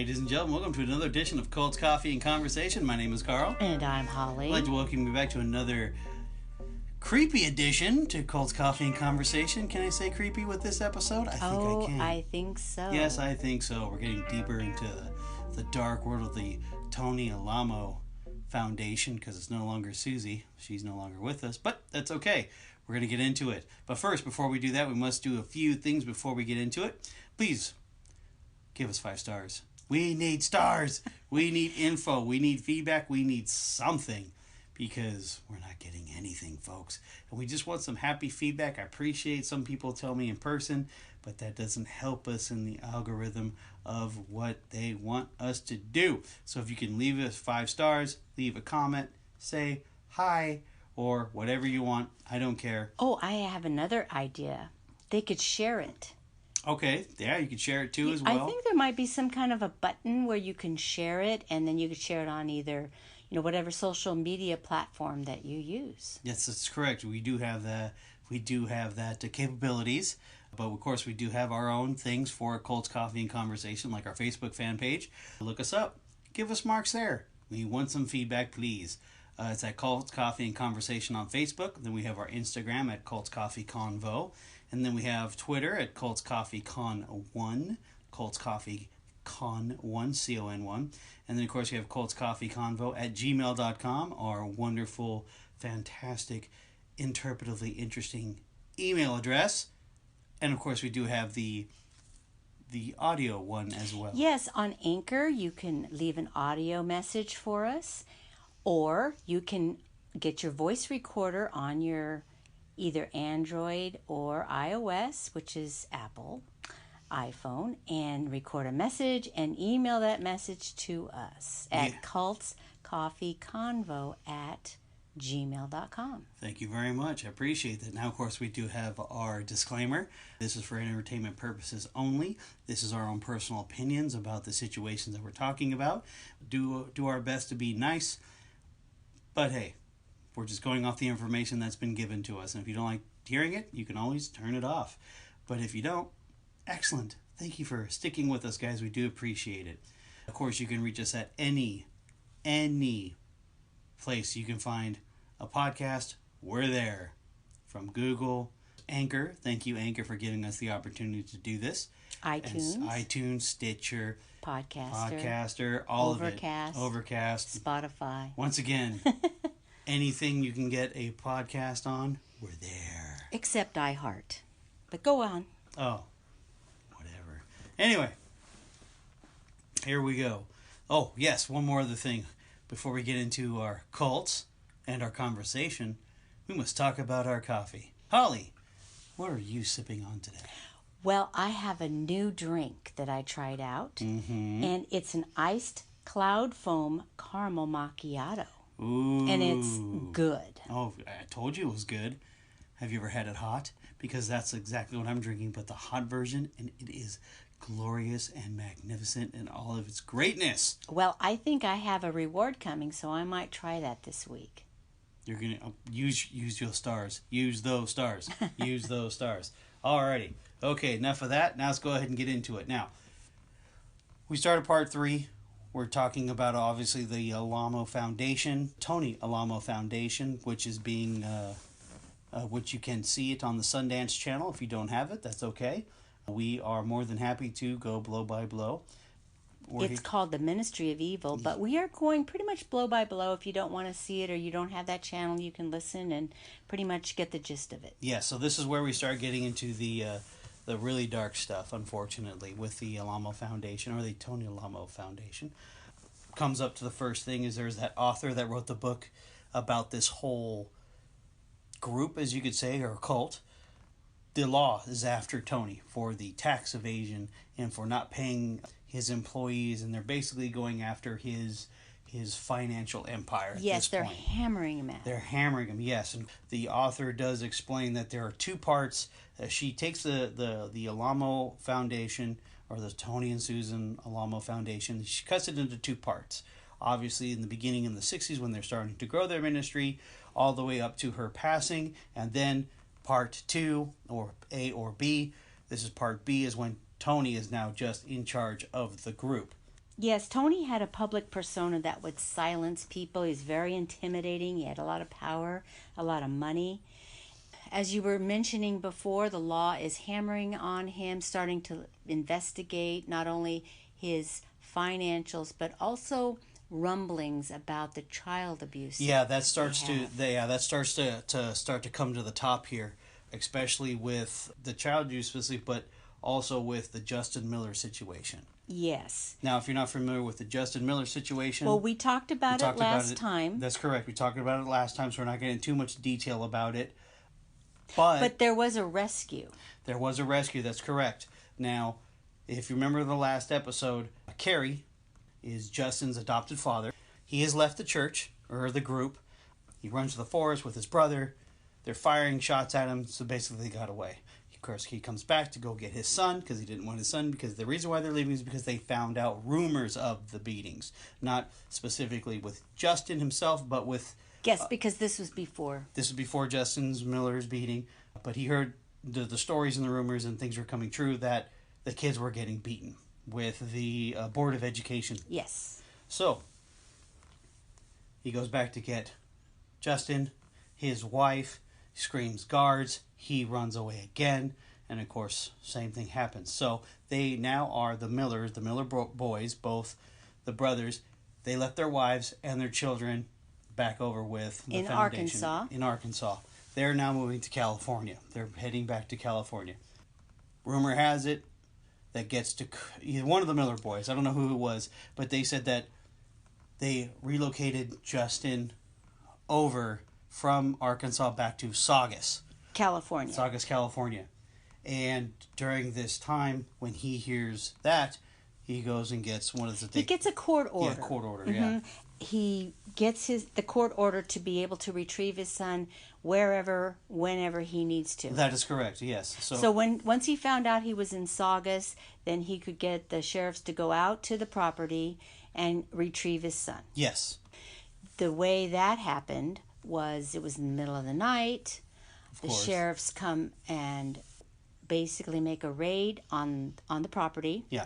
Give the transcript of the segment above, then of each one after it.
Ladies and gentlemen, welcome to another edition of Colts Coffee and Conversation. My name is Carl. And I'm Holly. I'd like to welcome you back to another creepy edition to Colts Coffee and Conversation. Can I say creepy with this episode? I think I can. I think so. Yes, I think so. We're getting deeper into the dark world of the Tony Alamo Foundation because it's no longer Susie. She's no longer with us, but that's okay. We're going to get into it. But first, before we do that, we must do a few things before we get into it. Please, give us 5 stars. We need stars. We need info. We need feedback. We need something because we're not getting anything, folks. And we just want some happy feedback. I appreciate some people tell me in person, but that doesn't help us in the algorithm of what they want us to do. So if you can leave us 5 stars, leave a comment, say hi, or whatever you want. I don't care. Oh, I have another idea. They could share it. Okay, yeah, you can share it too as well. I think there might be some kind of a button where you can share it, and then you could share it on either, whatever social media platform that you use. Yes, that's correct. We do have that. We do have that capabilities, but of course we do have our own things for Colts Coffee and Conversation, like our Facebook fan page. Look us up. Give us marks there. We want some feedback, please. It's at Colts Coffee and Conversation on Facebook. Then we have our Instagram at Colts Coffee Convo. And then we have Twitter at Colts Coffee Con1, Colts Coffee Con1, C-O-N-1. And then, of course, we have Colts Coffee Convo at gmail.com, our wonderful, fantastic, interpretively interesting email address. And, of course, we do have the audio one as well. Yes, on Anchor, you can leave an audio message for us, or you can get your voice recorder on your either Android or iOS, which is Apple, iPhone, and record a message and email that message to us at cultscoffeeconvo@gmail.com. Thank you very much. I appreciate that. Now, of course, we do have our disclaimer. This is for entertainment purposes only. This is our own personal opinions about the situations that we're talking about. Do our best to be nice, but hey, we're just going off the information that's been given to us. And if you don't like hearing it, you can always turn it off. But if you don't, excellent. Thank you for sticking with us, guys. We do appreciate it. Of course, you can reach us at any place you can find a podcast. We're there. From Google, Anchor. Thank you, Anchor, for giving us the opportunity to do this. iTunes, Stitcher, Podcaster, all Overcast, of it. Overcast. Spotify. Once again, anything you can get a podcast on, we're there. Except iHeart. But go on. Oh, whatever. Anyway, here we go. Oh, yes, one more other thing. Before we get into our cults and our conversation, we must talk about our coffee. Holly, what are you sipping on today? Well, I have a new drink that I tried out, and it's an iced cloud foam caramel macchiato. Ooh. And it's good. Oh, I told you it was good. Have you ever had it hot? Because that's exactly what I'm drinking, but the hot version, and it is glorious and magnificent in all of its greatness. Well, I think I have a reward coming, so I might try that this week. You're going to use your stars. Use those stars. Use those stars. Alrighty. Okay, enough of that. Now let's go ahead and get into it. Now, we started part 3. We're talking about, obviously, the Alamo Foundation, Tony Alamo Foundation, which is being, which you can see it on the Sundance Channel. If you don't have it, that's okay. We are more than happy to go blow by blow. It's called the Ministry of Evil, but we are going pretty much blow by blow. If you don't want to see it or you don't have that channel, you can listen and pretty much get the gist of it. Yeah, so this is where we start getting into the really dark stuff, unfortunately, with the Alamo Foundation, or the Tony Alamo Foundation. Comes up to the first thing is there's that author that wrote the book about this whole group, as you could say, or cult. The law is after Tony for the tax evasion and for not paying his employees, and they're basically going after his financial empire. Yes, they're hammering him out. They're hammering him, yes. And the author does explain that there are 2 parts. She takes the Alamo Foundation, or the Tony and Susan Alamo Foundation. She cuts it into 2 parts. Obviously, in the beginning in the 60s when they're starting to grow their ministry, all the way up to her passing. And then part 2, or A or B. This is part B, is when Tony is now just in charge of the group. Yes, Tony had a public persona that would silence people. He's very intimidating. He had a lot of power, a lot of money. As you were mentioning before, the law is hammering on him, starting to investigate not only his financials, but also rumblings about the child abuse. Yeah, that starts to come to the top here, especially with the child abuse specifically, but also with the Justin Miller situation. Yes. Now, if you're not familiar with the Justin Miller situation... Well, we talked about it last time. That's correct. We talked about it last time, so we're not getting too much detail about it. But there was a rescue. There was a rescue, that's correct. Now, if you remember the last episode, Carrie is Justin's adopted father. He has left the church, or the group. He runs to the forest with his brother. They're firing shots at him, so basically they got away. Of course, he comes back to go get his son, because he didn't want his son, because the reason why they're leaving is because they found out rumors of the beatings. Not specifically with Justin himself, but with... Yes, because this was before. This was before Justin Miller's beating, but he heard the stories and the rumors and things were coming true that the kids were getting beaten with the Board of Education. Yes. So, he goes back to get Justin, his wife, screams guards, he runs away again, and of course, same thing happens. So, they now are the Millers, the Miller boys, both the brothers. They left their wives and their children back over with the foundation. In Arkansas. They're now moving to California. They're heading back to California. Rumor has it that gets to either one of the Miller boys, I don't know who it was, but they said that they relocated Justin over from Arkansas back to Saugus, California. And during this time, when he hears that, he goes and gets He gets a court order. Yeah, court order, yeah. He gets the court order to be able to retrieve his son wherever, whenever he needs to. That is correct, yes. So once he found out he was in Saugus, then he could get the sheriffs to go out to the property and retrieve his son. Yes. The way that happened was it was in the middle of the night. The sheriffs come and basically make a raid on the property. Yeah.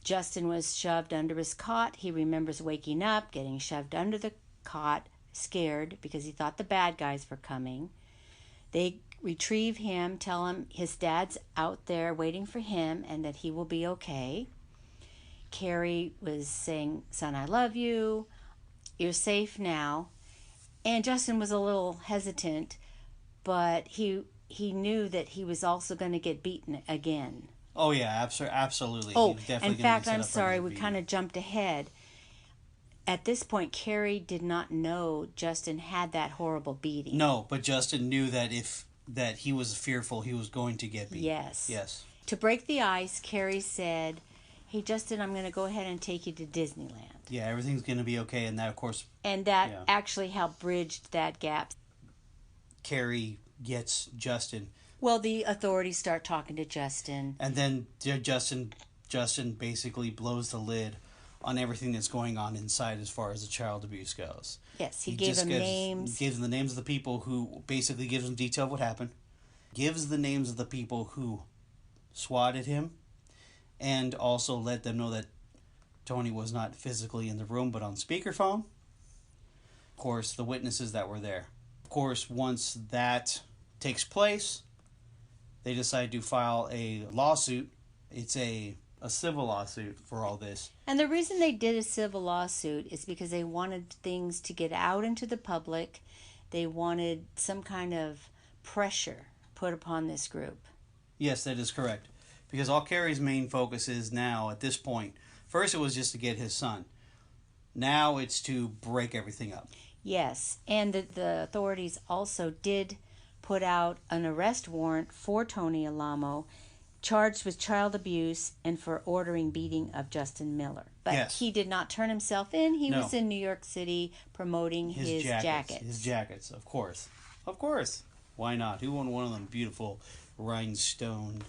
Justin was shoved under his cot. He remembers waking up, getting shoved under the cot, scared because he thought the bad guys were coming. They retrieve him, tell him his dad's out there waiting for him and that he will be okay. Carrie was saying, "Son, I love you. You're safe now." And Justin was a little hesitant, but he knew that he was also going to get beaten again. Oh, yeah, absolutely. Oh, in fact, I'm sorry, we kind of jumped ahead. At this point, Carrie did not know Justin had that horrible beating. No, but Justin knew that that he was fearful he was going to get beat. Yes. To break the ice, Carrie said, "Hey, Justin, I'm going to go ahead and take you to Disneyland." Yeah, everything's going to be okay, and that, of course... And that actually helped bridge that gap. Carrie gets Justin... Well, the authorities start talking to Justin. And then Justin basically blows the lid on everything that's going on inside as far as the child abuse goes. Yes, he gave them names. He gives them the names of the people who basically gives them detail of what happened. Gives the names of the people who swatted him. And also let them know that Tony was not physically in the room but on speakerphone. Of course, the witnesses that were there. Of course, once that takes place... They decide to file a lawsuit. It's a civil lawsuit for all this. And the reason they did a civil lawsuit is because they wanted things to get out into the public. They wanted some kind of pressure put upon this group. Yes, that is correct. Because all Carrie's main focus is now, at this point, first it was just to get his son. Now it's to break everything up. Yes, and the authorities also did... put out an arrest warrant for Tony Alamo, charged with child abuse and for ordering beating of Justin Miller. But he did not turn himself in. He was in New York City promoting his jackets. His jackets, of course. Of course. Why not? Who won one of them beautiful rhinestone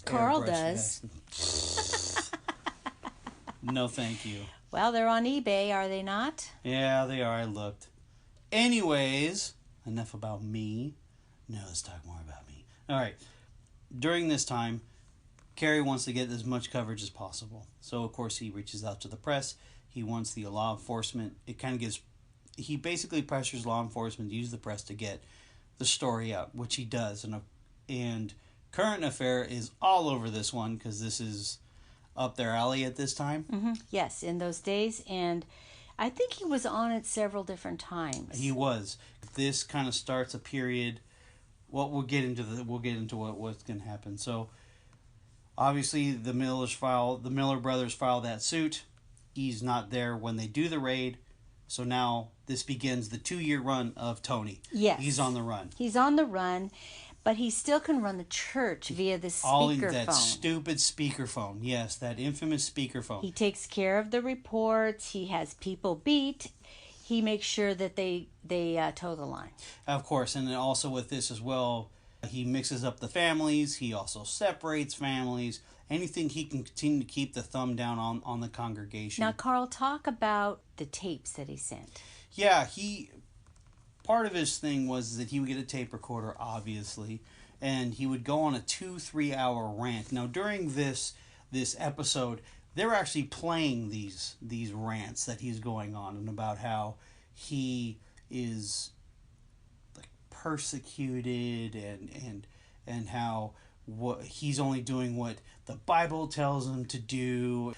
Carl does. No, thank you. Well, they're on eBay, are they not? Yeah, they are. I looked. Anyways, enough about me. No, let's talk more about me. All right. During this time, Carrie wants to get as much coverage as possible. So, of course, he reaches out to the press. He wants the law enforcement. He basically pressures law enforcement to use the press to get the story out, which he does. And Current Affair is all over this one because this is up their alley at this time. Mm-hmm. Yes, in those days. And I think he was on it several different times. He was. This kind of starts a period. Well, we'll get into what's going to happen. So, obviously, the Miller brothers file that suit. He's not there when they do the raid. So now this begins the 2-year run of Tony. Yes. He's on the run. He's on the run, but he still can run the church via the speakerphone. That stupid speakerphone. Yes, that infamous speakerphone. He takes care of the reports. He has people beat. He makes sure that they toe the line. Of course, and then also with this as well, he mixes up the families. He also separates families. Anything he can continue to keep the thumb down on the congregation. Now, Carl, talk about the tapes that he sent. Yeah, part of his thing was that he would get a tape recorder, obviously, and he would go on a 2-3 hour rant. Now, during this episode, they're actually playing these rants that he's going on and about how he is like persecuted and how he's only doing what the Bible tells him to do.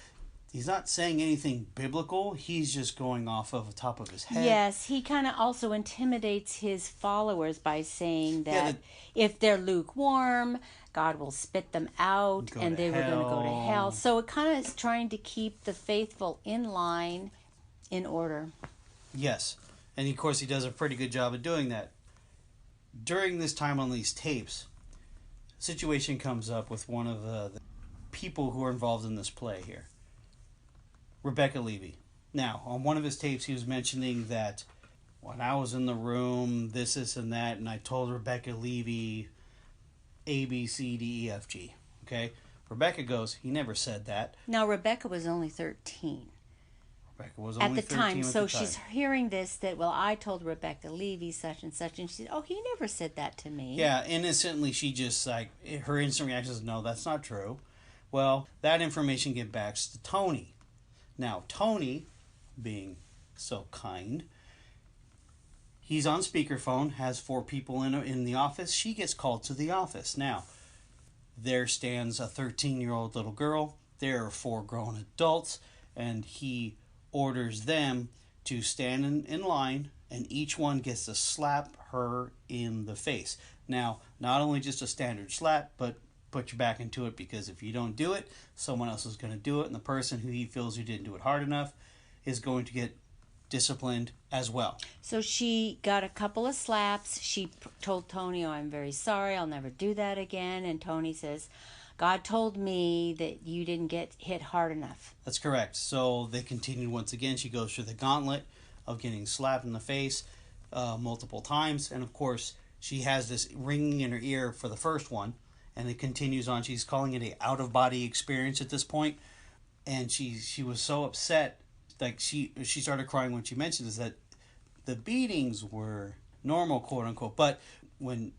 He's not saying anything biblical. He's just going off of the top of his head. Yes, he kind of also intimidates his followers by saying that if they're lukewarm, God will spit them out and they were going to go to hell. So it kind of is trying to keep the faithful in line, in order. Yes. And of course he does a pretty good job of doing that. During this time on these tapes, a situation comes up with one of the people who are involved in this play here. Rebecca Levy. Now, on one of his tapes, he was mentioning that when I was in the room, this, and that, and I told Rebecca Levy A, B, C, D, E, F, G. Okay? Rebecca goes, he never said that. Now, Rebecca was only 13. Rebecca was only 13 at the time. So time. She's hearing this, that, well, I told Rebecca Levy such and such, and she said, oh, he never said that to me. Yeah, innocently, she just, her instant reaction is, no, that's not true. Well, that information gets back to Tony. Now, Tony, being so kind, he's on speakerphone, has 4 people in the office. She gets called to the office. Now, there stands a 13-year-old little girl. There are 4 grown adults, and he orders them to stand in line, and each one gets to slap her in the face. Now, not only just a standard slap, but put your back into it, because if you don't do it, someone else is going to do it, and the person who he feels who didn't do it hard enough is going to get disciplined as well. So she got a couple of slaps. She told Tony, oh, I'm very sorry, I'll never do that again. And Tony says, God told me that you didn't get hit hard enough. That's correct. So they continued once again. She goes through the gauntlet of getting slapped in the face multiple times, and of course she has this ringing in her ear for the first one. And it continues on. She's calling it a out-of-body experience at this point. And she was so upset, like she started crying when she mentioned this, that the beatings were normal, quote-unquote. But when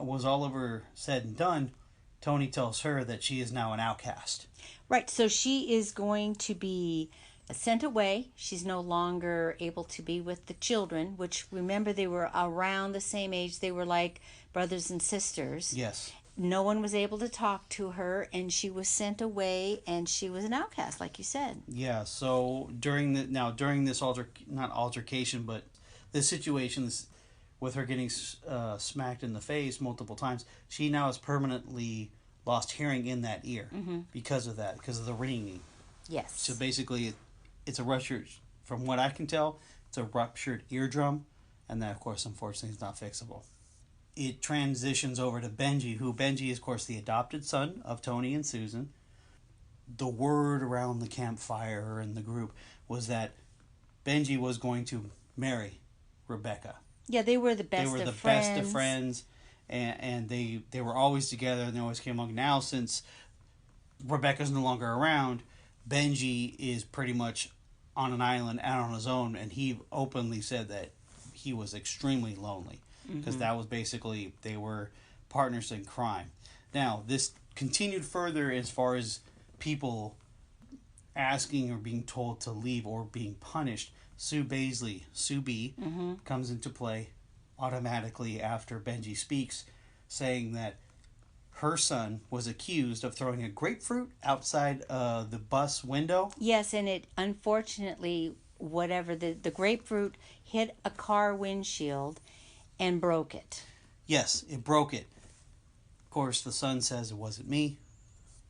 it was all over said and done, Tony tells her that she is now an outcast. Right, so she is going to be sent away. She's no longer able to be with the children, which, remember, they were around the same age. They were like brothers and sisters. Yes. No one was able to talk to her, and she was sent away, and she was an outcast, like you said. Yeah, so during this not altercation, but this situation with her getting smacked in the face multiple times, she now has permanently lost hearing in that ear because of that, because of the ringing. Yes. So basically, it's a ruptured, from what I can tell, it's a ruptured eardrum, and that, of course, unfortunately, is not fixable. It transitions over to Benji, who Benji is, of course, the adopted son of Tony and Susan. The word around the campfire and the group was that Benji was going to marry Rebecca. Yeah, they were the best of friends. They were the best of friends, and they were always together, and they always came along. Now, since Rebecca's no longer around, Benji is pretty much on an island out on his own, and he openly said that he was extremely lonely. Because that was basically, they were partners in crime. Now, this continued further as far as people asking or being told to leave or being punished. Sue B, comes into play automatically after Benji speaks, saying that her son was accused of throwing a grapefruit outside the bus window. Yes, and it unfortunately, whatever, the grapefruit hit a car windshield and broke it. Yes, it broke it. Of course, the son says it wasn't me.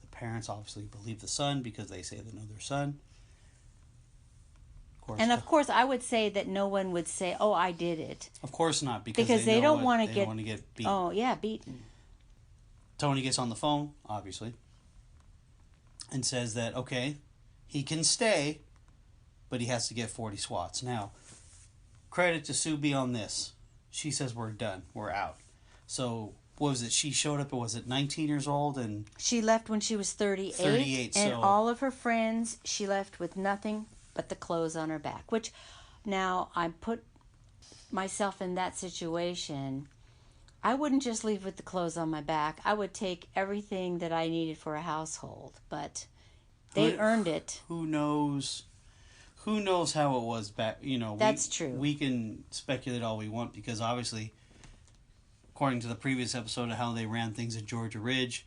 The parents obviously believe the son because they say they know their son. Of course, I would say that no one would say, "Oh, I did it." Of course not, because they don't want to get beaten. Oh, yeah, beaten. Tony gets on the phone, obviously, and says that, okay, he can stay, but he has to get 40 swats. Now, credit to Sue B on this. She says, we're done. We're out. So, what was it? She showed up, was it 19 years old? And she left when she was 38. 38, and all of her friends, she left with nothing but the clothes on her back. Which, now, I put myself in that situation. I wouldn't just leave with the clothes on my back. I would take everything that I needed for a household. But they earned it. Who knows? Who knows how it was back? That's true. We can speculate all we want because obviously, according to the previous episode of how they ran things at Georgia Ridge,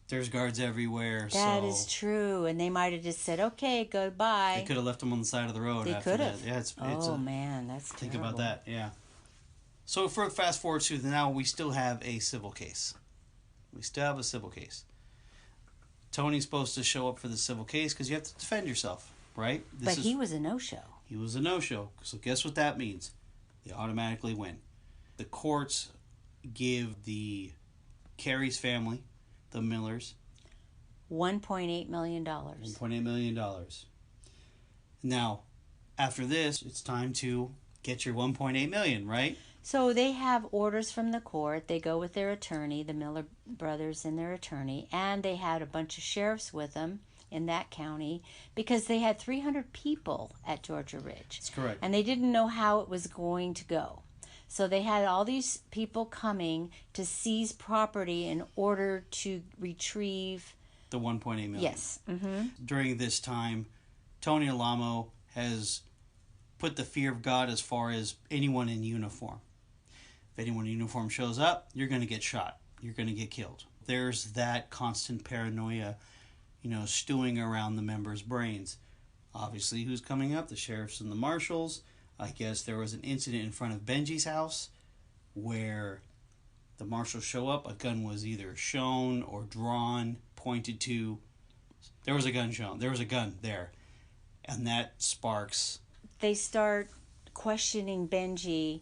there's guards everywhere. That is true. And they might have just said, okay, goodbye. They could have left them on the side of the road. They could have. Yeah, man, that's think terrible. about that, yeah. So for fast forward to now, we still have a civil case. Tony's supposed to show up for the civil case because you have to defend yourself, right? He was a no-show. He was a no-show. So guess what that means? They automatically win. The courts give the Carey's family, the Millers, $1.8 million. $1.8 million. Now, after this, it's time to get your $1.8 million, right? So they have orders from the court. They go with their attorney, the Miller brothers and their attorney, and they had a bunch of sheriffs with them in that county because they had 300 people at Georgia Ridge. That's correct. And they didn't know how it was going to go. So they had all these people coming to seize property in order to retrieve the $1.8 million. Yes. Mm-hmm. During this time, Tony Alamo has put the fear of God as far as anyone in uniform. If anyone in uniform shows up, you're going to get shot. You're going to get killed. There's that constant paranoia, stewing around the members' brains. Obviously, who's coming up? The sheriffs and the marshals. I guess there was an incident in front of Benji's house where the marshals show up. A gun was either shown or drawn, pointed to. There was a gun shown. There was a gun there. And that sparks. They start questioning Benji.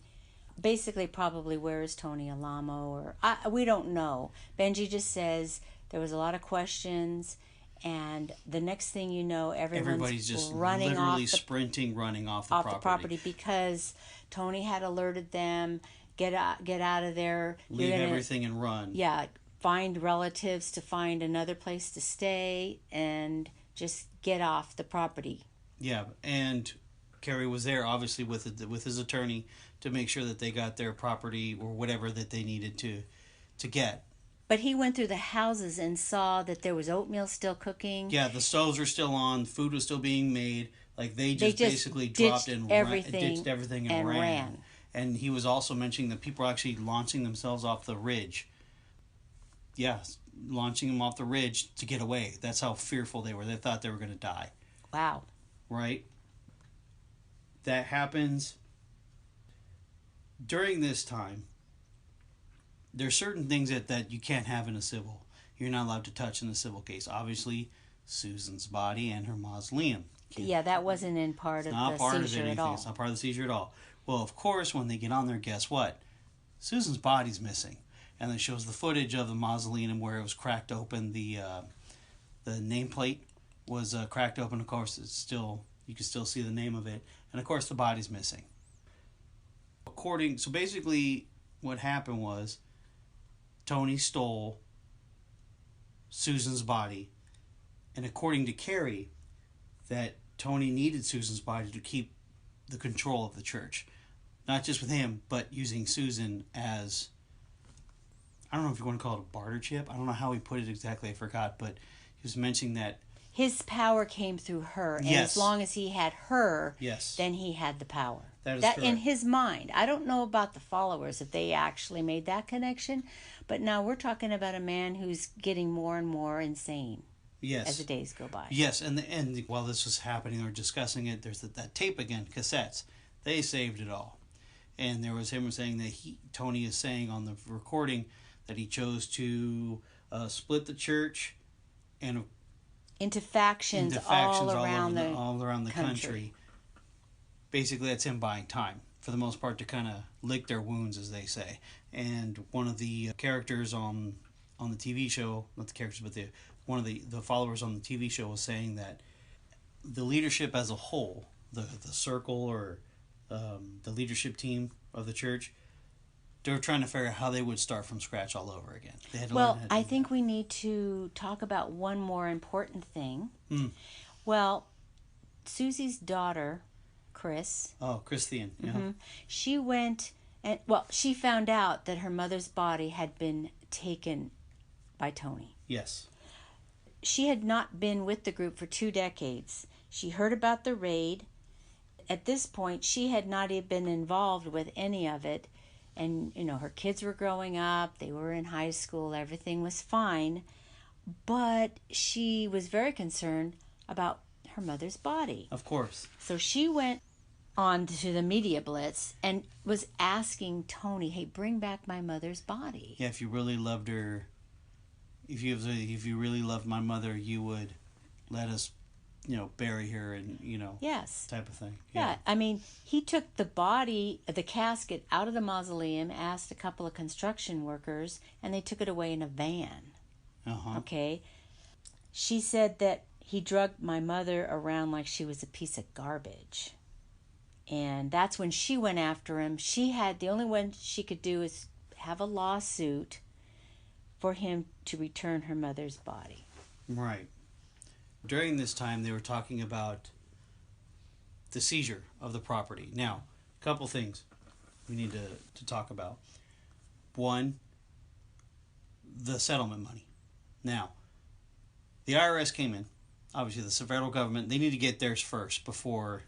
Basically, probably, where is Tony Alamo? We don't know. Benji just says there was a lot of questions, and the next thing you know, everybody's just running literally sprinting, running off the property because Tony had alerted them. Get out of there. Leave everything and run. Yeah, find relatives to find another place to stay, and just get off the property. Yeah, and Carey was there, obviously, with his attorney to make sure that they got their property or whatever that they needed to get. But he went through the houses and saw that there was oatmeal still cooking. Yeah, the stoves were still on, food was still being made. Like, they just basically dropped and ditched everything and ran. And he was also mentioning that people were actually launching themselves off the ridge. Yeah, launching them off the ridge to get away. That's how fearful they were. They thought they were going to die. Wow. Right? That happens. During this time, there's certain things that you can't have in a civil. You're not allowed to touch in a civil case. Obviously, Susan's body and her mausoleum. Yeah, that wasn't in part of the seizure at all. It's not part of the seizure at all. Well, of course, when they get on there, guess what? Susan's body's missing. And it shows the footage of the mausoleum where it was cracked open. The nameplate was cracked open. Of course, you can still see the name of it. And of course, the body's missing. So basically, what happened was Tony stole Susan's body, and according to Carey, that Tony needed Susan's body to keep the control of the church, not just with him, but using Susan as, I don't know if you want to call it a barter chip. I don't know how he put it exactly. I forgot, but he was mentioning that his power came through her, and yes, as long as he had her, yes, then he had the power. that is That correct. in his mind. I don't know about the followers if they actually made that connection, but now we're talking about a man who's getting more and more insane Yes, as the days go by. yes, and while this was happening, they were discussing it. There's that tape again, cassettes. They saved it all, and there was him saying that Tony is saying on the recording that he chose to split the church and Into factions, all around the country. Basically, that's him buying time for the most part to kind of lick their wounds, as they say. And one of the characters on the TV show, not the characters, but one of the followers on the TV show was saying that the leadership as a whole, the circle or the leadership team of the church, they were trying to figure out how they would start from scratch all over again. They had to learn how to do I think we need to talk about one more important thing. Mm. Well, Susie's daughter, Chris. Oh, Christian. Yeah. Mm-hmm, she went and, she found out that her mother's body had been taken by Tony. Yes. She had not been with the group for 2 decades. She heard about the raid. At this point, she had not even been involved with any of it. And, her kids were growing up. They were in high school. Everything was fine. But she was very concerned about her mother's body. Of course. So she went on to the media blitz and was asking Tony, hey, bring back my mother's body. Yeah, if you really loved her, if you really loved my mother, you would let us, bury her and, yes, type of thing. Yeah. I mean, he took the casket out of the mausoleum, asked a couple of construction workers, and they took it away in a van. Uh-huh. Okay. She said that he drugged my mother around like she was a piece of garbage. And that's when she went after him. The only one she could do is have a lawsuit for him to return her mother's body. Right. During this time, they were talking about the seizure of the property. Now, a couple things we need to talk about. One, the settlement money. Now, the IRS came in. Obviously, the federal government, they need to get theirs first before...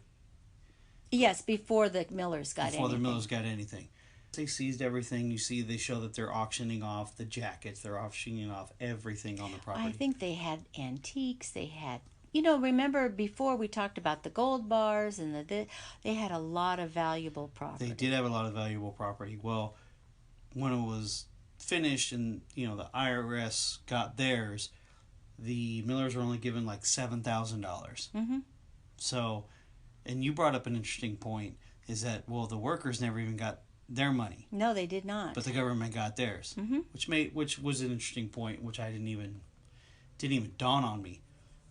Yes, before the Millers got anything. Before the Millers got anything. They seized everything. You see, they show that they're auctioning off the jackets. They're auctioning off everything on the property. I think they had antiques. They had, remember before we talked about the gold bars and they had a lot of valuable property. They did have a lot of valuable property. Well, when it was finished and, the IRS got theirs, the Millers were only given like $7,000. Mm-hmm. So, and you brought up an interesting point, is that, the workers never even got their money. No, they did not. But the government got theirs, mm-hmm. which was an interesting point, which I didn't even dawn on me.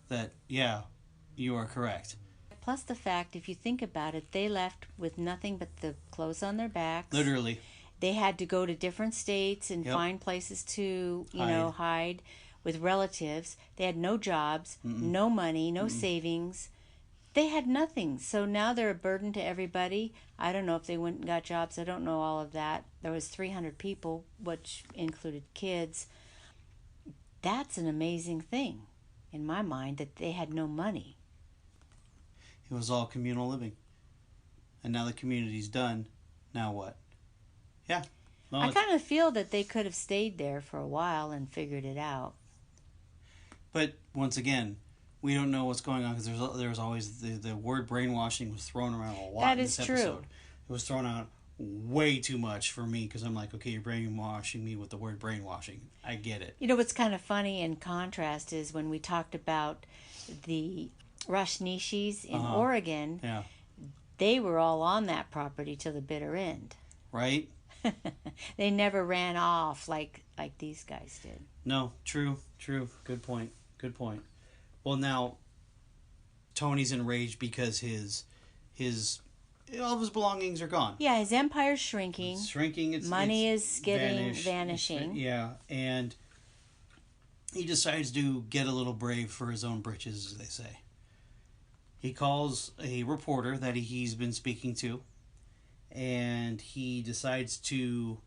That you are correct. Plus the fact, if you think about it, they left with nothing but the clothes on their backs. Literally, they had to go to different states and find places to hide with relatives. They had no jobs, no money, no savings. They had nothing. So now they're a burden to everybody. I don't know if they went and got jobs. I don't know all of that. There was 300 people, which included kids. That's an amazing thing, in my mind, that they had no money. It was all communal living. And now the community's done. Now what? Yeah. Well, I kind of feel that they could have stayed there for a while and figured it out. But once again, we don't know what's going on because there's always the word brainwashing was thrown around a lot. That in is this true. episode. It was thrown out way too much for me because I'm like, okay, you're brainwashing me with the word brainwashing. I get it. What's kind of funny in contrast is when we talked about the Rashnishis in Oregon, they were all on that property till the bitter end. Right? They never ran off like these guys did. No, true. Good point. Well, now Tony's enraged because all of his belongings are gone. Yeah, his empire's shrinking. Money is vanishing. Yeah, and he decides to get a little brave for his own britches, as they say. He calls a reporter that he's been speaking to, and he decides to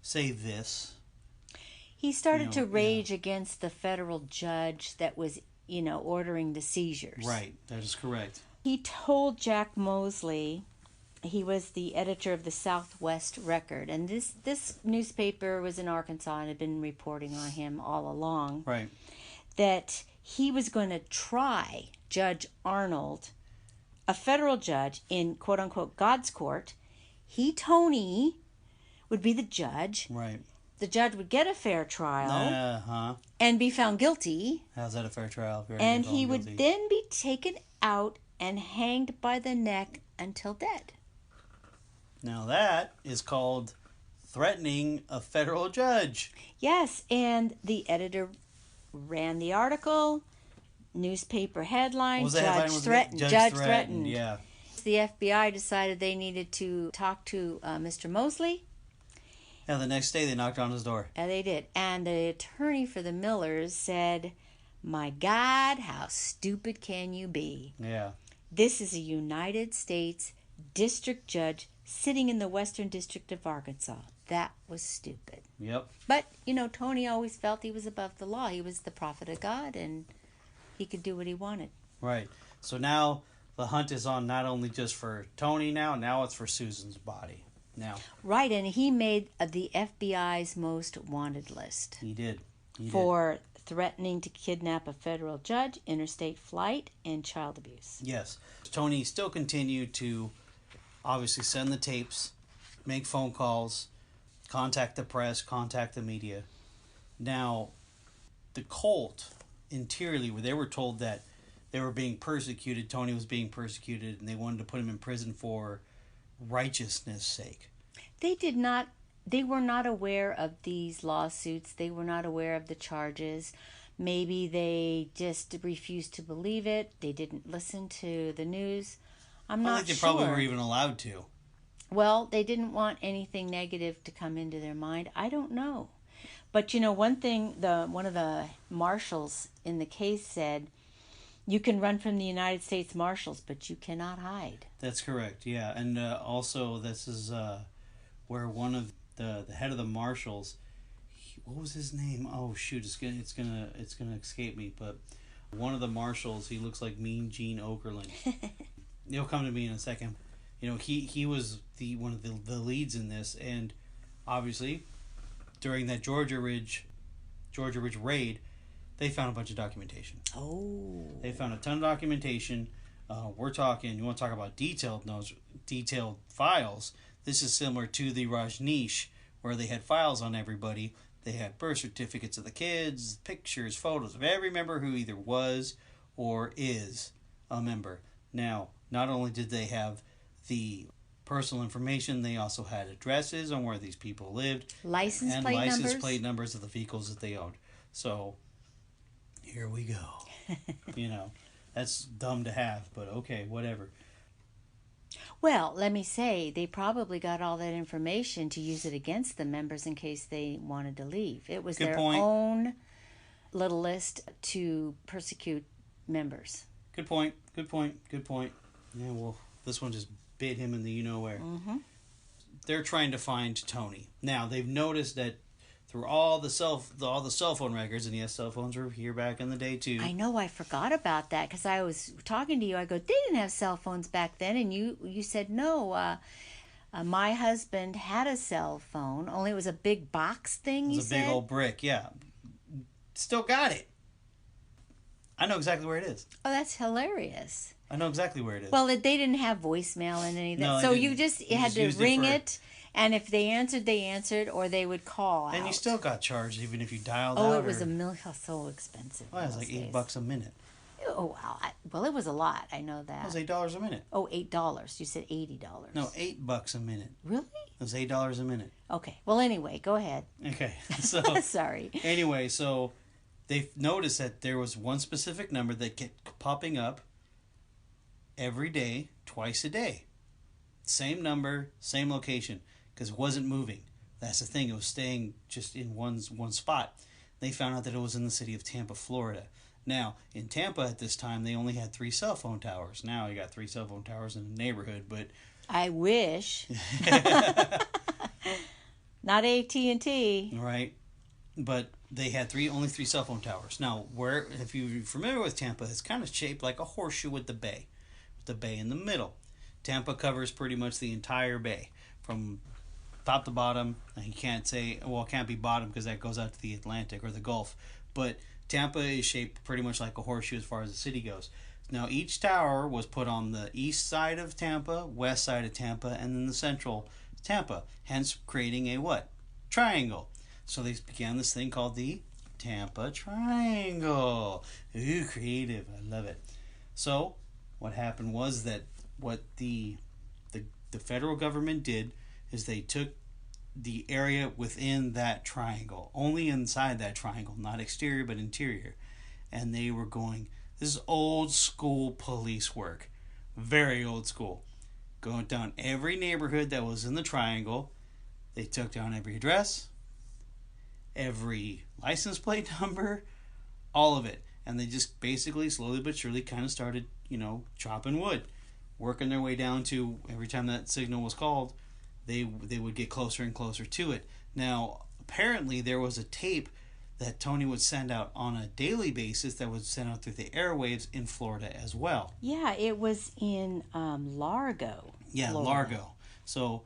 say this. He started to rage against the federal judge that was, ordering the seizures. Right, that is correct. He told Jack Mosley, he was the editor of the Southwest Record, and this newspaper was in Arkansas and had been reporting on him all along. Right. That he was going to try Judge Arnold, a federal judge, in quote-unquote God's court. Tony, would be the judge. Right. The judge would get a fair trial Uh-huh. and be found guilty. How's that a fair trial? And he would then be taken out and hanged by the neck until dead. Now that is called threatening a federal judge. Yes, and the editor ran the article, newspaper headline, Judge threatened. Yeah. The FBI decided they needed to talk to Mr. Mosley. Yeah, the next day they knocked on his door. Yeah, they did. And the attorney for the Millers said, "My God, how stupid can you be? Yeah. This is a United States district judge sitting in the Western District of Arkansas. That was stupid." Yep. But, Tony always felt he was above the law. He was the prophet of God, and he could do what he wanted. Right. So now the hunt is on not only just for Tony now it's for Susan's body. Now. Right, and he made the FBI's most wanted list. He did. For threatening to kidnap a federal judge, interstate flight, and child abuse. Yes. Tony still continued to obviously send the tapes, make phone calls, contact the press, contact the media. Now, the cult interiorly, where they were told that they were being persecuted, Tony was being persecuted, and they wanted to put him in prison for righteousness' sake. They were not aware of these lawsuits. They were not aware of the charges. Maybe they just refused to believe it. They didn't listen to the news. I'm not sure. I think they probably were even allowed to. Well, they didn't want anything negative to come into their mind. I don't know. But one thing, one of the marshals in the case said, "You can run from the United States Marshals, but you cannot hide." That's correct, yeah. And also, this is where one of the head of the Marshals, what was his name? Oh shoot, it's gonna escape me. But one of the Marshals, he looks like Mean Gene Okerlund. He'll come to me in a second. He was one of the leads in this, and obviously during that Georgia Ridge raid, they found a bunch of documentation. Oh. They found a ton of documentation. We're talking, you want to talk about detailed notes, detailed files. This is similar to the Rajneesh, where they had files on everybody. They had birth certificates of the kids, pictures, photos of every member who either was or is a member. Now, not only did they have the personal information, they also had addresses on where these people lived. License plate numbers of the vehicles that they owned. So, here we go. That's dumb to have, but okay, whatever. Well, let me say, they probably got all that information to use it against the members in case they wanted to leave. It was their own little list to persecute members. Good point. Yeah, well, this one just bit him in the you-know-where. Mm-hmm. They're trying to find Tony. Now, they've noticed that through all the cell phone records, and yes, cell phones were here back in the day too. I know, I forgot about that because I was talking to you. I go, they didn't have cell phones back then, and you said no. My husband had a cell phone, only it was a big box thing. It was a big old brick, yeah. Still got it. I know exactly where it is. Oh, that's hilarious. I know exactly where it is. Well, they didn't have voicemail and any of that, no, so you had to ring it. And if they answered, or they would call out. And you still got charged, even if you dialed out. Oh, it was so expensive. Well, it was like $8 a minute. Oh, wow. Well, it was a lot. I know that. It was $8 a minute. Oh, $8. You said $80. No, $8 a minute. Really? It was $8 a minute. Okay. Well, anyway, go ahead. Okay. So sorry. Anyway, so they noticed that there was one specific number that kept popping up every day, twice a day. Same number, same location. Because it wasn't moving. That's the thing. It was staying just in one spot. They found out that it was in the city of Tampa, Florida. Now, in Tampa at this time, they only had 3 cell phone towers. Now you got 3 cell phone towers in the neighborhood, but... I wish. Not AT&T. Right. but they had only three cell phone towers. Now, if you're familiar with Tampa, it's kind of shaped like a horseshoe with the bay in the middle. Tampa covers pretty much the entire bay from top to bottom. You can't say, well, it can't be bottom because that goes out to the Atlantic or the Gulf, but Tampa is shaped pretty much like a horseshoe as far as the city goes. Now, each tower was put on the east side of Tampa, west side of Tampa, and then the central Tampa, hence creating a what? Triangle. So they began this thing called the Tampa Triangle. Ooh, creative. I love it. So what happened was that what the federal government did is they took the area within that triangle, only inside that triangle, not exterior but interior, and they were going, this is old school police work, very old school, going down every neighborhood that was in the triangle. They took down every address, every license plate number, all of it, and they just basically slowly but surely kind of started, chopping wood, working their way down to every time that signal was called, they would get closer and closer to it. Now, apparently there was a tape that Tony would send out on a daily basis that was sent out through the airwaves in Florida as well. Yeah, it was in Largo. Yeah, Florida. Largo. So,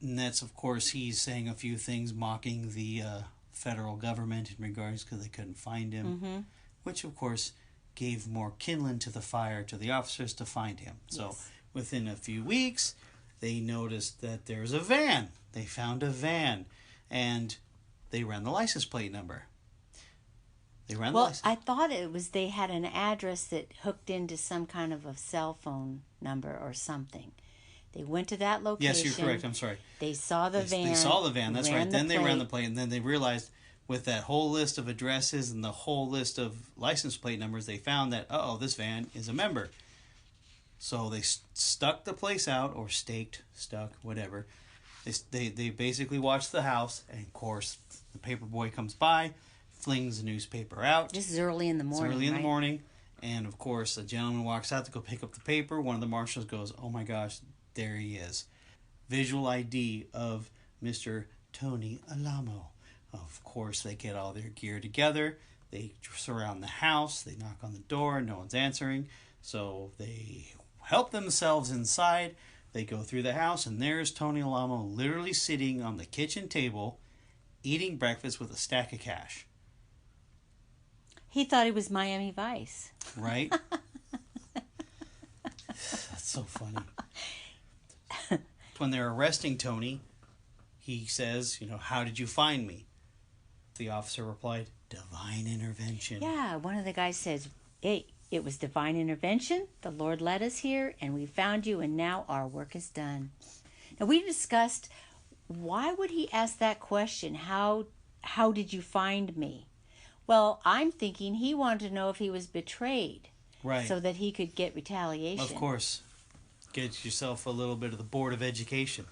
and that's, of course, he's saying a few things mocking the federal government in regards because they couldn't find him, which, of course, gave more kindling to the fire to the officers to find him. So, within a few weeks, they noticed that there's a van. They found a van, and they ran the license plate number. I thought it was they had an address that hooked into some kind of a cell phone number or something. They went to that location. Yes, you're correct. I'm sorry. They saw the van. They saw the van. That's right. Then they ran the plate, and then they realized with that whole list of addresses and the whole list of license plate numbers, they found that, this van is a member. So they stuck the place out, or stuck, whatever. They basically watched the house, and of course, the paper boy comes by, flings the newspaper out. This is early in the morning. It's early in the morning, and of course, a gentleman walks out to go pick up the paper. One of the marshals goes, "Oh my gosh, there he is. Visual ID of Mr. Tony Alamo." Of course, they get all their gear together. They surround the house. They knock on the door. No one's answering. So they help themselves inside. They go through the house, and there's Tony Alamo literally sitting on the kitchen table eating breakfast with a stack of cash. He thought he was Miami Vice. Right? That's so funny. When they're arresting Tony, he says, "How did you find me?" The officer replied, "Divine intervention." Yeah, one of the guys says, "Hey, it was divine intervention. The Lord led us here, and we found you, and now our work is done." Now, we discussed, why would he ask that question? How did you find me? Well, I'm thinking he wanted to know if he was betrayed. Right. So that he could get retaliation. Of course. Get yourself a little bit of the Board of Education.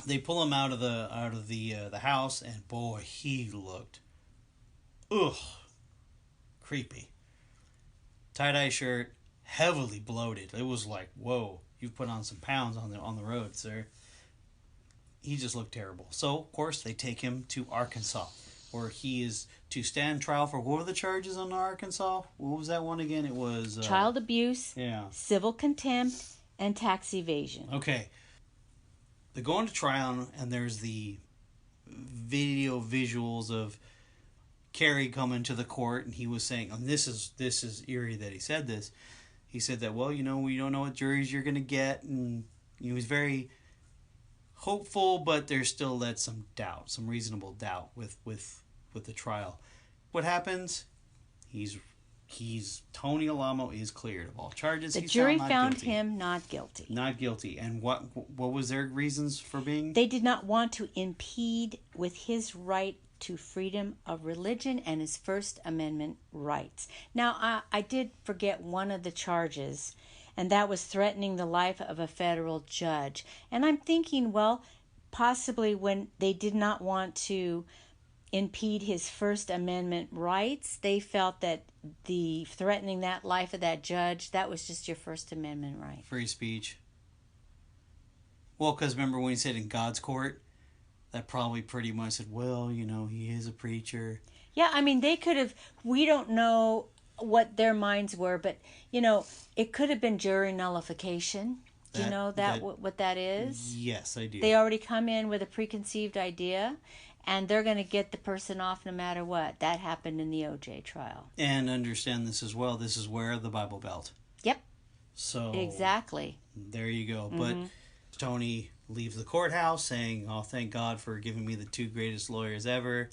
They pull him out of the house, and boy, he looked creepy. Tie-dye shirt, heavily bloated. It was like, whoa, you've put on some pounds on the road, sir. He just looked terrible. So, of course, they take him to Arkansas, where he is to stand trial for, what were the charges on Arkansas? What was that one again? It was child abuse, yeah, civil contempt, and tax evasion. Okay. They go into trial, and there's the visuals of Kerry coming to the court, and he was saying, and this is eerie that he said this. He said that, well, we don't know what juries you're going to get, and he was very hopeful, but there's still some doubt, some reasonable doubt with the trial. What happens? Tony Alamo is cleared of all charges. The jury found him not guilty. Not guilty. And what was their reasons for being? They did not want to impede with his right to freedom of religion and his First Amendment rights. Now, I did forget one of the charges, and that was threatening the life of a federal judge. And I'm thinking, well, possibly when they did not want to impede his First Amendment rights, they felt that the threatening that life of that judge, that was just your First Amendment right. Free speech. Well, because remember when he said in God's court, that probably pretty much said, well, he is a preacher. Yeah, I mean, they could have, we don't know what their minds were, but, it could have been jury nullification. Do you know what that is? Yes, I do. They already come in with a preconceived idea, and they're going to get the person off no matter what. That happened in the OJ trial. And understand this as well. This is where the Bible Belt. Yep. So exactly. There you go. But Tony leaves the courthouse saying, oh, thank God for giving me the two greatest lawyers ever.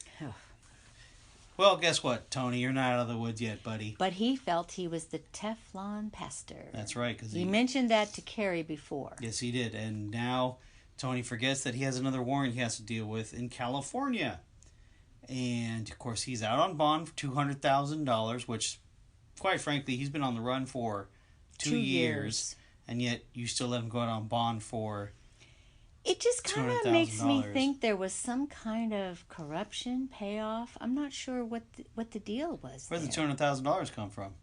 Well, guess what, Tony? You're not out of the woods yet, buddy. But he felt he was the Teflon pastor. That's right. Cause he mentioned that to Carrie before. Yes, he did. And now Tony forgets that he has another warrant he has to deal with in California. And, of course, he's out on bond for $200,000, which, quite frankly, he's been on the run for 2 years. And yet you still let him go out on bond for it just kind of makes me think there was some kind of corruption payoff. I'm not sure what the deal was. Where did the $200,000 come from?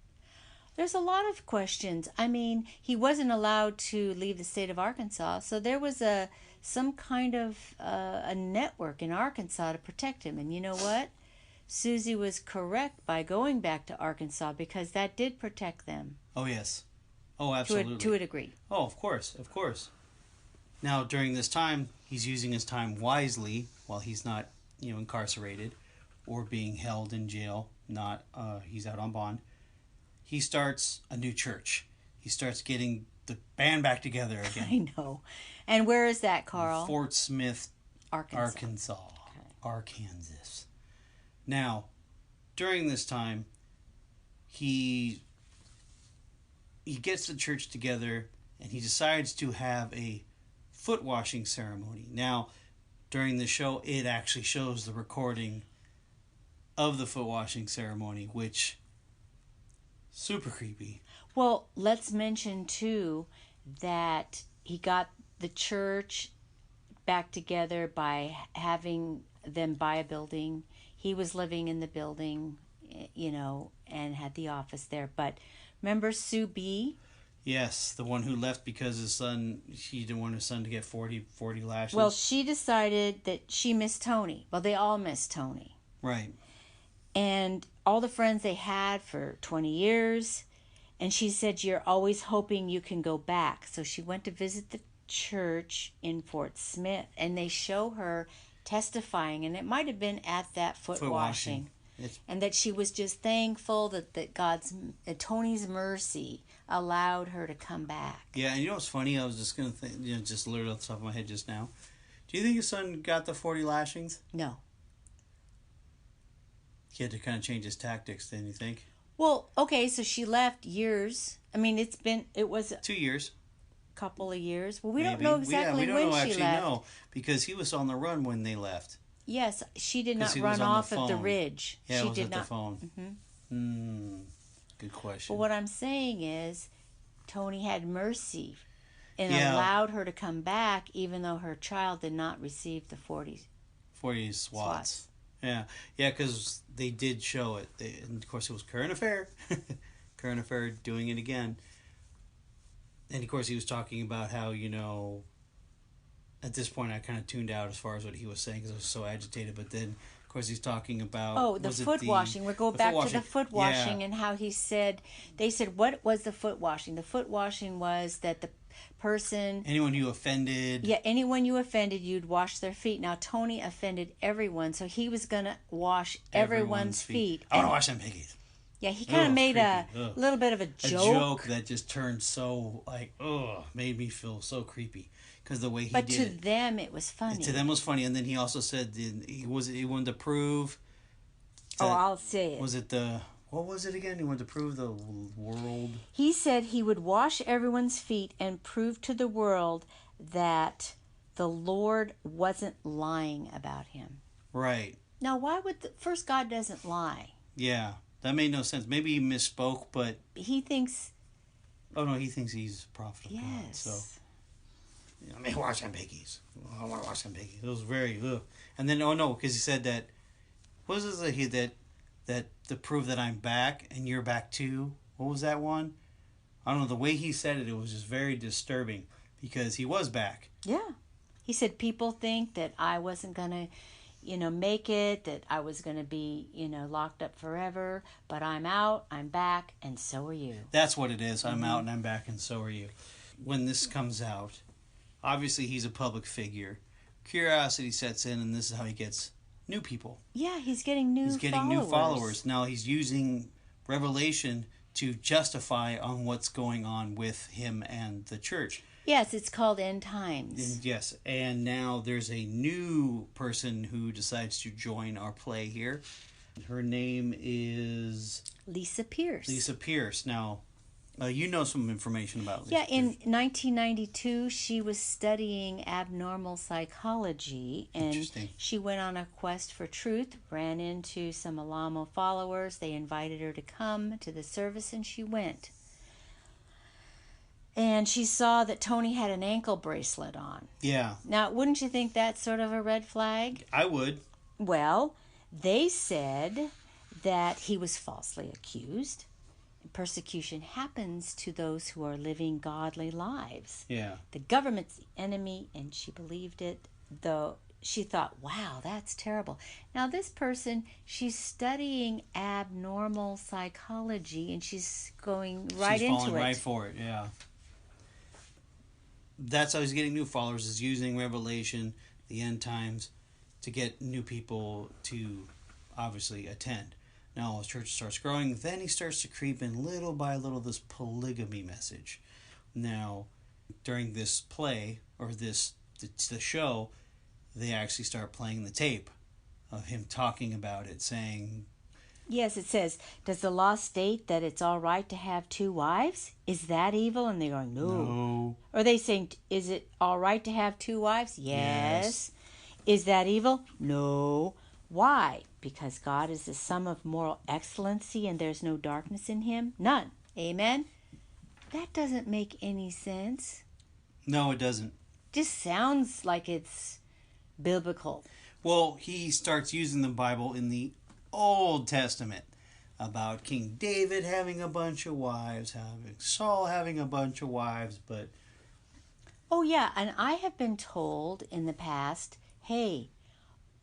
There's a lot of questions. I mean, he wasn't allowed to leave the state of Arkansas, so there was some kind of a network in Arkansas to protect him. And you know what? Susie was correct by going back to Arkansas because that did protect them. Oh, yes. Oh, absolutely. To a degree. Oh, of course. Of course. Now, during this time, he's using his time wisely while he's not, incarcerated or being held in jail. He's out on bond. He starts a new church. He starts getting the band back together again. I know. And where is that, Carl? Fort Smith, Arkansas. Okay. Arkansas. Now, during this time, he gets the church together and he decides to have a foot washing ceremony. Now, during the show, it actually shows the recording of the foot washing ceremony, which super creepy. Well, let's mention too that he got the church back together by having them buy a building. He was living in the building, and had the office there. But remember Sue B? Yes, the one who left because she didn't want his son to get 40 lashes. Well, she decided that she missed Tony. Well, they all missed Tony. Right. And all the friends they had for 20 years. And she said, you're always hoping you can go back. So she went to visit the church in Fort Smith. And they show her testifying. And it might have been at that foot washing. And that she was just thankful that Tony's mercy allowed her to come back. Yeah, and what's funny? I was just going to think, just literally off the top of my head just now. Do you think his son got the 40 lashings? No. He had to kind of change his tactics, didn't you think? Well, okay, so she left years. I mean, it was 2 years. Couple of years. Well, we don't know exactly when she left. No, because he was on the run when they left. Yes, she did not run off of the ridge. Yeah, she it was did at not. the phone. Good question. But what I'm saying is, Tony had mercy and allowed her to come back, even though her child did not receive the 40 swats. Yeah, because they did show it. And of course, it was Current Affair. Current Affair doing it again. And of course, he was talking about how, at this point, I kind of tuned out as far as what he was saying because I was so agitated. But then, of course, he's talking about... the foot washing. We'll go back to the foot washing and how they said, what was the foot washing? The foot washing was that the person... Anyone you offended. Yeah, anyone you offended, you'd wash their feet. Now, Tony offended everyone, so he was going to wash everyone's feet. I want to wash them piggies. Yeah, he kind of made a little bit of a joke. A joke that just turned so, made me feel so creepy. Because the way he did it. But to them, it was funny. To them, it was funny. And then he also said he wanted to prove... I'll say it. Was it what was it again? He wanted to prove the world... He said he would wash everyone's feet and prove to the world that the Lord wasn't lying about him. Right. Now, why would... First, God doesn't lie. Yeah. That made no sense. Maybe he misspoke, but... He thinks... Oh, no, he thinks he's a prophet of God, so... wash them piggies. I want to wash them piggies. It was very... And then, because he said that... What was it that to prove that I'm back and you're back too? What was that one? I don't know. The way he said it, it was just very disturbing because he was back. Yeah. He said, people think that I wasn't going to, make it, that I was going to be, locked up forever, but I'm out, I'm back, and so are you. That's what it is. I'm out and I'm back, and so are you. When this comes out, obviously he's a public figure. Curiosity sets in, and this is how he gets new people. Yeah, he's getting new followers. Now he's using Revelation to justify on what's going on with him and the church. Yes, it's called End Times. Yes, and now there's a new person who decides to join our play here. Her name is Lisa Pierce. Lisa Pierce. Now, you know some information about Lisa Pierce. In 1992, she was studying abnormal psychology, and she went on a quest for truth, ran into some Alamo followers. They invited her to come to the service, and she went. And she saw that Tony had an ankle bracelet on. Yeah. Now, wouldn't you think that's sort of a red flag? I would. Well, they said that he was falsely accused. Persecution happens to those who are living godly lives. Yeah. The government's the enemy, and she believed it, though she thought, wow, that's terrible. Now, this person, she's studying abnormal psychology, and she's going right into it. She's falling right for it, yeah. That's how he's getting new followers, is using Revelation, the end times, to get new people to obviously attend. Now, his church starts growing, then he starts to creep in little by little this polygamy message. Now, during this play, or the show, they actually start playing the tape of him talking about it, saying... Yes, it says, does the law state that it's all right to have two wives? Is that evil? And they're going, no. Or they saying, is it all right to have two wives? Yes. Is that evil? No. Why? Because God is the sum of moral excellency and there's no darkness in him? None. Amen? That doesn't make any sense. No, it doesn't. Just sounds like it's biblical. Well, he starts using the Bible in the Old Testament about King David having a bunch of wives, having Saul having a bunch of wives, but... Oh, yeah, and I have been told in the past, hey,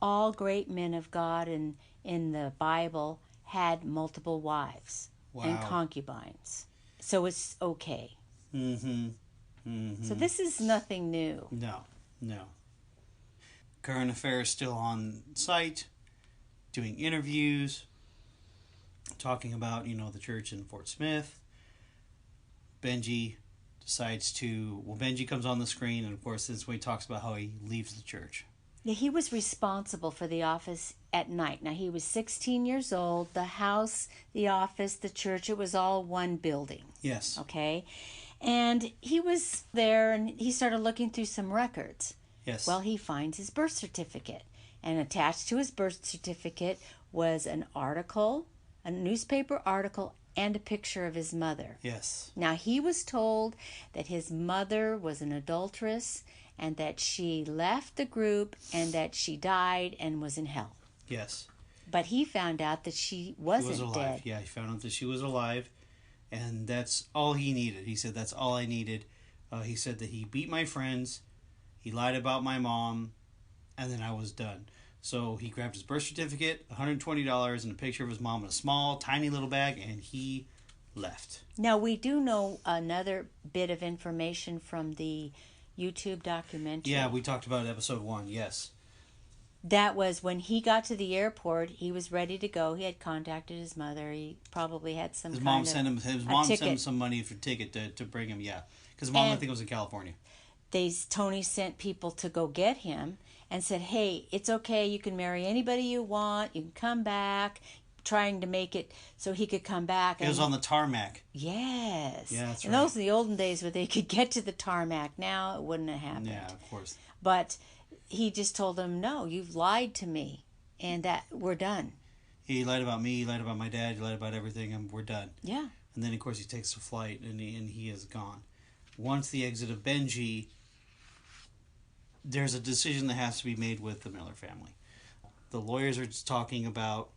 all great men of God in the Bible had multiple wives and concubines. So it's okay. Mm-hmm. Mm-hmm. So this is nothing new. No. Current affairs still on site, doing interviews, talking about, the church in Fort Smith. Benji comes on the screen, and of course this way he talks about how he leaves the church. Yeah, he was responsible for the office at night. Now, he was 16 years old. The house, the office, the church, it was all one building. Yes. Okay? And he was there, and he started looking through some records. Yes. Well, he finds his birth certificate. And attached to his birth certificate was an article, a newspaper article, and a picture of his mother. Yes. Now, he was told that his mother was an adulteress and that she left the group and that she died and was in hell. Yes. But he found out that she wasn't alive. dead. Yeah, he found out that she was alive, and that's all he needed. He said, that's all I needed. He said that he beat my friends, he lied about my mom, and then I was done. So he grabbed his birth certificate, $120, and a picture of his mom in a small, tiny little bag, and he left. Now, we do know another bit of information from the YouTube documentary. Yeah, we talked about it episode 1, yes. That was when he got to the airport, he was ready to go. He had contacted his mother. He probably had His mom sent him some money for a ticket to bring him, yeah. Because his mom, I think, was in California. Tony sent people to go get him and said, hey, it's okay, you can marry anybody you want, you can come back, trying to make it so he could come back. It was on the tarmac. Yes. Yeah, that's right. And those are the olden days where they could get to the tarmac. Now it wouldn't have happened. Yeah, of course. But he just told them, no, you've lied to me, and that we're done. He lied about me, he lied about my dad, he lied about everything, and we're done. Yeah. And then, of course, he takes a flight, and he is gone. Once the exit of Benji, there's a decision that has to be made with the Miller family. The lawyers are just talking about,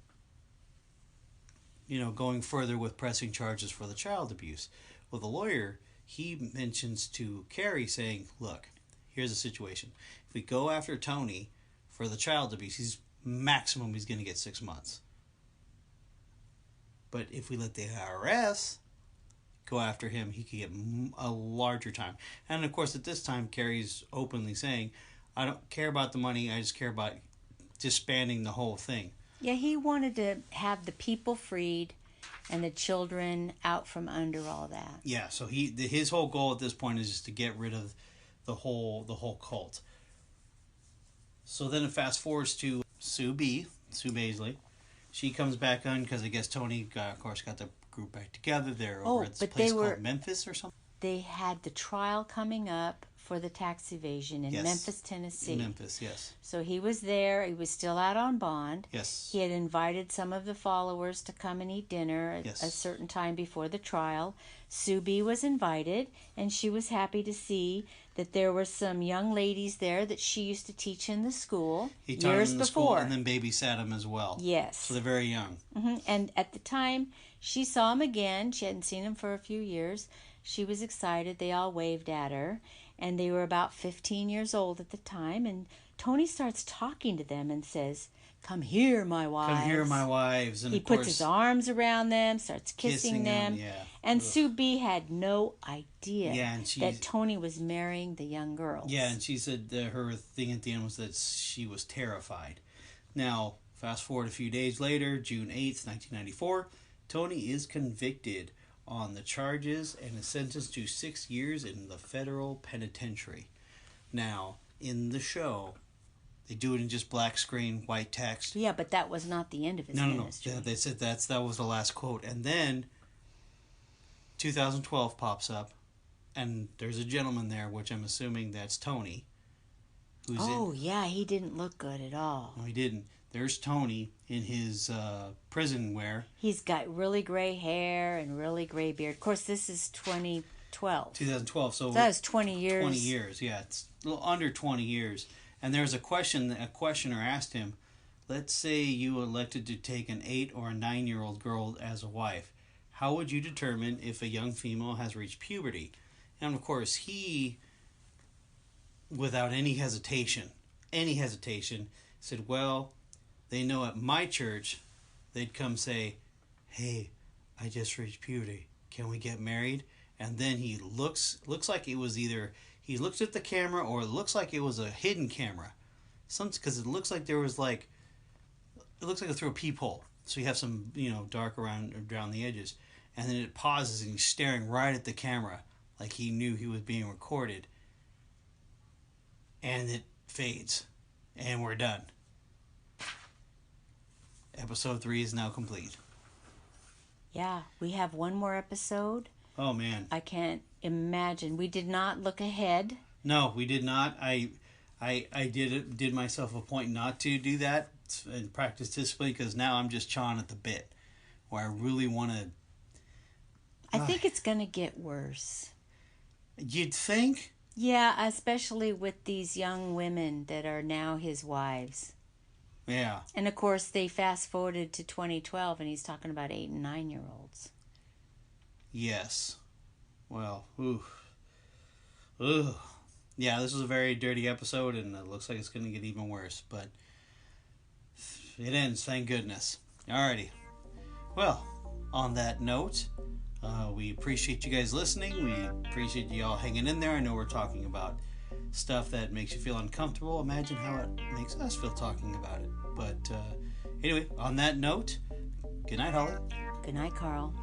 going further with pressing charges for the child abuse. Well, the lawyer, he mentions to Carrie saying, look, here's the situation. If we go after Tony for the child abuse, he's going to get 6 months. But if we let the IRS go after him, he could get a larger time. And of course, at this time, Carrie's openly saying, I don't care about the money, I just care about disbanding the whole thing. Yeah, he wanted to have the people freed and the children out from under all that. Yeah, so his whole goal at this point is just to get rid of the whole cult. So then it fast forwards to Sue Baisley. She comes back on because I guess Tony, of course, got the group back together. They're over at this place called Memphis or something. They had the trial coming up for the tax evasion in Memphis, Tennessee. Memphis, yes. So he was there. He was still out on bond. Yes. He had invited some of the followers to come and eat dinner at a certain time before the trial. Sue B was invited, and she was happy to see that there were some young ladies there that she used to teach in the school years before. School and then babysat them as well. Yes. So they're very young. Mm-hmm. And at the time, she saw him again. She hadn't seen him for a few years. She was excited. They all waved at her. And they were about 15 years old at the time. And Tony starts talking to them and says, "Come here, my wives." Come here, my wives. And he puts his arms around them, starts kissing them. Yeah. And Sue B had no idea that Tony was marrying the young girls. Yeah, and she said that her thing at the end was that she was terrified. Now, fast forward a few days later, June 8th, 1994, Tony is convicted on the charges and is sentenced to 6 years in the federal penitentiary. Now, in the show, they do it in just black screen, white text. Yeah, but that was not the end of his ministry. No. They said that was the last quote. And then 2012 pops up, and there's a gentleman there, which I'm assuming that's Tony. Yeah, he didn't look good at all. No, he didn't. There's Tony in his prison wear. He's got really gray hair and really gray beard. Of course, this is 2012. 2012, so that was 20 years. 20 years, yeah. It's a little under 20 years. And there's a questioner asked him, let's say you elected to take an 8 or a 9-year-old girl as a wife. How would you determine if a young female has reached puberty? And of course, he, without any hesitation, said, well, they know at my church, they'd come say, hey, I just reached puberty. Can we get married? And then he looks like it was either, he looks at the camera or it looks like it was a hidden camera. Because it looks like there was it looks like through a peephole. So you have some, dark around the edges. And then it pauses and he's staring right at the camera like he knew he was being recorded. And it fades. And we're done. Episode 3 is now complete. Yeah, we have one more episode. Oh, man. I can't imagine. We did not look ahead. No, we did not. I did myself a point not to do that and practice discipline because now I'm just chawing at the bit where I really want to. I think it's going to get worse. You'd think? Yeah, especially with these young women that are now his wives. Yeah. And of course, they fast forwarded to 2012 and he's talking about 8 and 9-year-olds. Yes. Well, yeah, this was a very dirty episode and it looks like it's going to get even worse, but it ends, thank goodness. Alrighty. Well, on that note, we appreciate you guys listening. We appreciate you all hanging in there. I know we're talking about stuff that makes you feel uncomfortable. Imagine how it makes us feel talking about it. But anyway, on that note, good night, Holly. Good night, Carl.